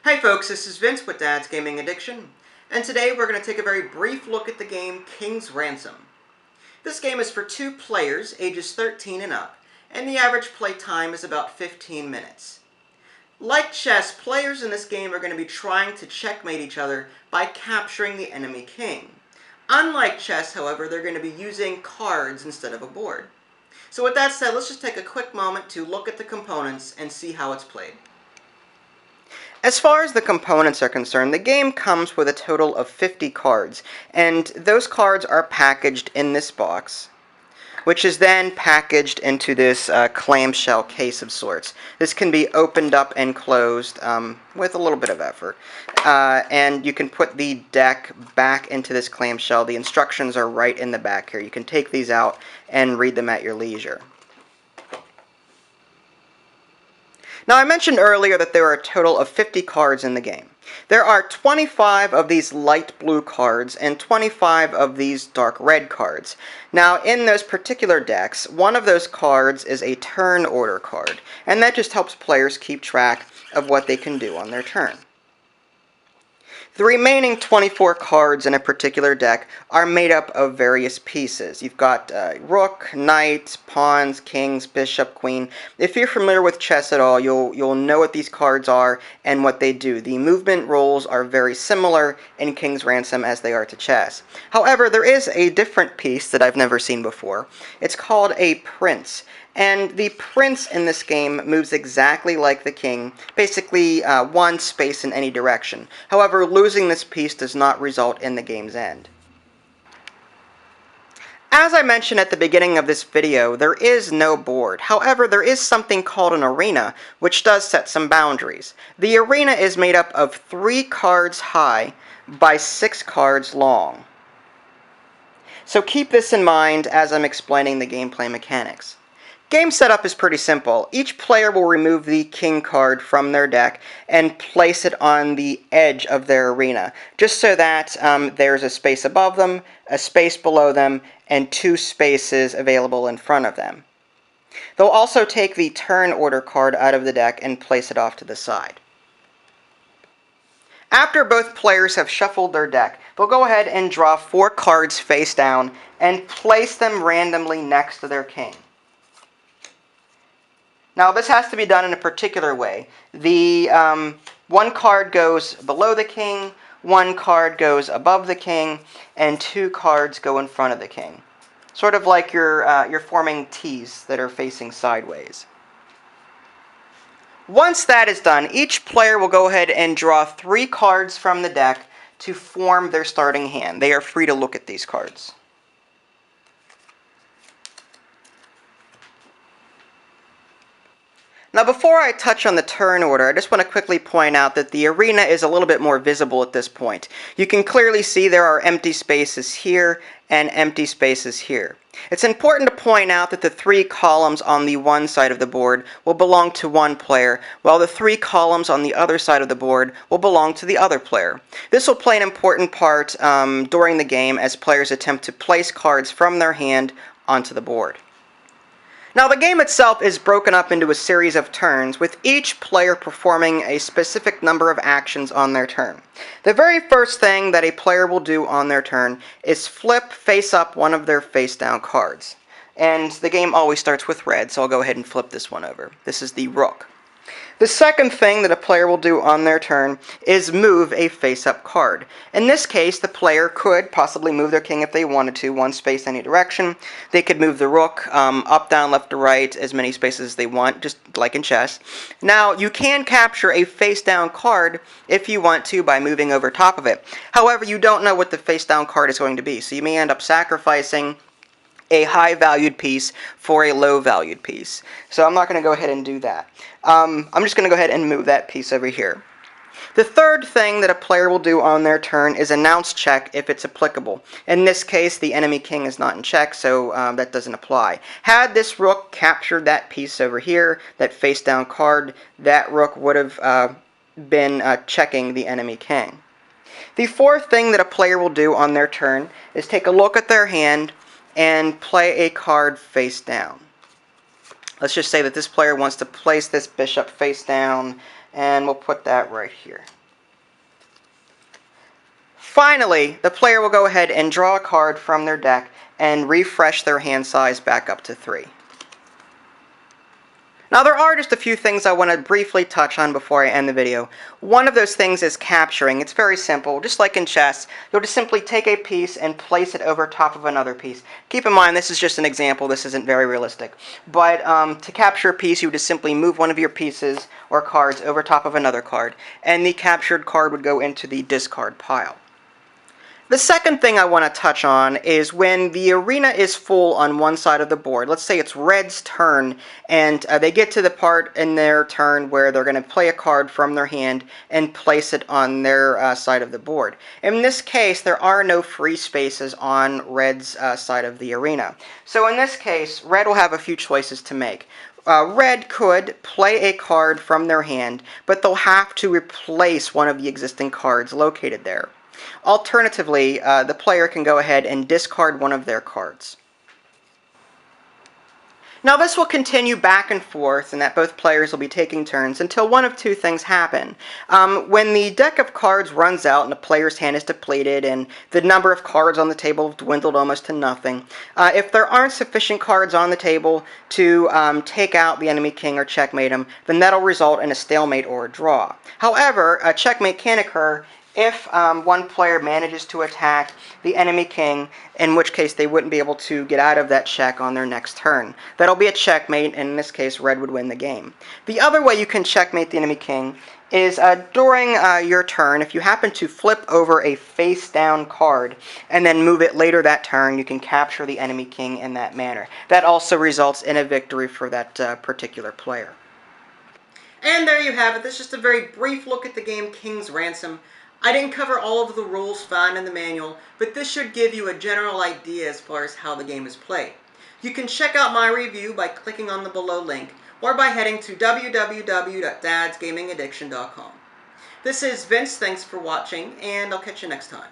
Hi folks, this is Vince with Dad's Gaming Addiction, and today we're going to take a very brief look at the game King's Ransom. This game is for 2 players, ages 13 and up, and the average play time is about 15 minutes. Like chess, players in this game are going to be trying to checkmate each other by capturing the enemy king. Unlike chess, however, they're going to be using cards instead of a board. So with that said, let's just take a quick moment to look at the components and see how it's played. As far as the components are concerned, the game comes with a total of 50 cards, and those cards are packaged in this box, which is then packaged into this clamshell case of sorts. This can be opened up and closed with a little bit of effort, and you can put the deck back into this clamshell. The instructions are right in the back here. You can take these out and read them at your leisure. Now, I mentioned earlier that there are a total of 50 cards in the game. There are 25 of these light blue cards and 25 of these dark red cards. Now, in those particular decks, one of those cards is a turn order card, and that just helps players keep track of what they can do on their turn. The remaining 24 cards in a particular deck are made up of various pieces. You've got rook, knight, pawns, kings, bishop, queen. If you're familiar with chess at all, you'll know what these cards are and what they do. The movement rules are very similar in King's Ransom as they are to chess. However, there is a different piece that I've never seen before. It's called a prince. And the prince in this game moves exactly like the king, basically one space in any direction. However, losing this piece does not result in the game's end. As I mentioned at the beginning of this video, there is no board. However, there is something called an arena, which does set some boundaries. The arena is made up of 3 cards high by 6 cards long. So keep this in mind as I'm explaining the gameplay mechanics. Game setup is pretty simple. Each player will remove the king card from their deck and place it on the edge of their arena, just so that there's a space above them, a space below them, and 2 spaces available in front of them. They'll also take the turn order card out of the deck and place it off to the side. After both players have shuffled their deck, they'll go ahead and draw 4 cards face down and place them randomly next to their king. Now, this has to be done in a particular way. The 1 card goes below the king, 1 card goes above the king, and 2 cards go in front of the king. Sort of like you're forming T's that are facing sideways. Once that is done, each player will go ahead and draw 3 cards from the deck to form their starting hand. They are free to look at these cards. Now, before I touch on the turn order, I just want to quickly point out that the arena is a little bit more visible at this point. You can clearly see there are empty spaces here and empty spaces here. It's important to point out that the 3 columns on the one side of the board will belong to one player, while the 3 columns on the other side of the board will belong to the other player. This will play an important part during the game as players attempt to place cards from their hand onto the board. Now, the game itself is broken up into a series of turns, with each player performing a specific number of actions on their turn. The very first thing that a player will do on their turn is flip face up one of their face down cards. And the game always starts with red, so I'll go ahead and flip this one over. This is the rook. The second thing that a player will do on their turn is move a face-up card. In this case, the player could possibly move their king if they wanted to, 1 space any direction. They could move the rook up, down, left, or right, as many spaces as they want, just like in chess. Now, you can capture a face-down card if you want to by moving over top of it. However, you don't know what the face-down card is going to be, so you may end up sacrificing a high-valued piece for a low-valued piece. So I'm not going to go ahead and do that. I'm just going to go ahead and move that piece over here. The third thing that a player will do on their turn is announce check if it's applicable. In this case, the enemy king is not in check, so that doesn't apply. Had this rook captured that piece over here, that face-down card, that rook would have been checking the enemy king. The fourth thing that a player will do on their turn is take a look at their hand and play a card face down. Let's just say that this player wants to place this bishop face down and we'll put that right here. Finally, the player will go ahead and draw a card from their deck and refresh their hand size back up to 3. Now there are just a few things I want to briefly touch on before I end the video. One of those things is capturing. It's very simple. Just like in chess, you'll just simply take a piece and place it over top of another piece. Keep in mind this is just an example, this isn't very realistic. But to capture a piece, you would just simply move one of your pieces or cards over top of another card, and the captured card would go into the discard pile. The second thing I want to touch on is when the arena is full on one side of the board. Let's say it's Red's turn, and they get to the part in their turn where they're going to play a card from their hand and place it on their side of the board. In this case, there are no free spaces on Red's side of the arena. So in this case, Red will have a few choices to make. Red could play a card from their hand, but they'll have to replace one of the existing cards located there. Alternatively, the player can go ahead and discard one of their cards. Now this will continue back and forth, and that both players will be taking turns until one of two things happen. When the deck of cards runs out and the player's hand is depleted and the number of cards on the table have dwindled almost to nothing, if there aren't sufficient cards on the table to take out the enemy king or checkmate him, then that'll result in a stalemate or a draw. However, a checkmate can occur if one player manages to attack the enemy king, in which case they wouldn't be able to get out of that check on their next turn. That'll be a checkmate, and in this case, Red would win the game. The other way you can checkmate the enemy king is during your turn, if you happen to flip over a face-down card and then move it later that turn, you can capture the enemy king in that manner. That also results in a victory for that particular player. And there you have it. This is just a very brief look at the game King's Ransom. I didn't cover all of the rules found in the manual, but this should give you a general idea as far as how the game is played. You can check out my review by clicking on the below link, or by heading to www.dadsgamingaddiction.com. This is Vince, thanks for watching, and I'll catch you next time.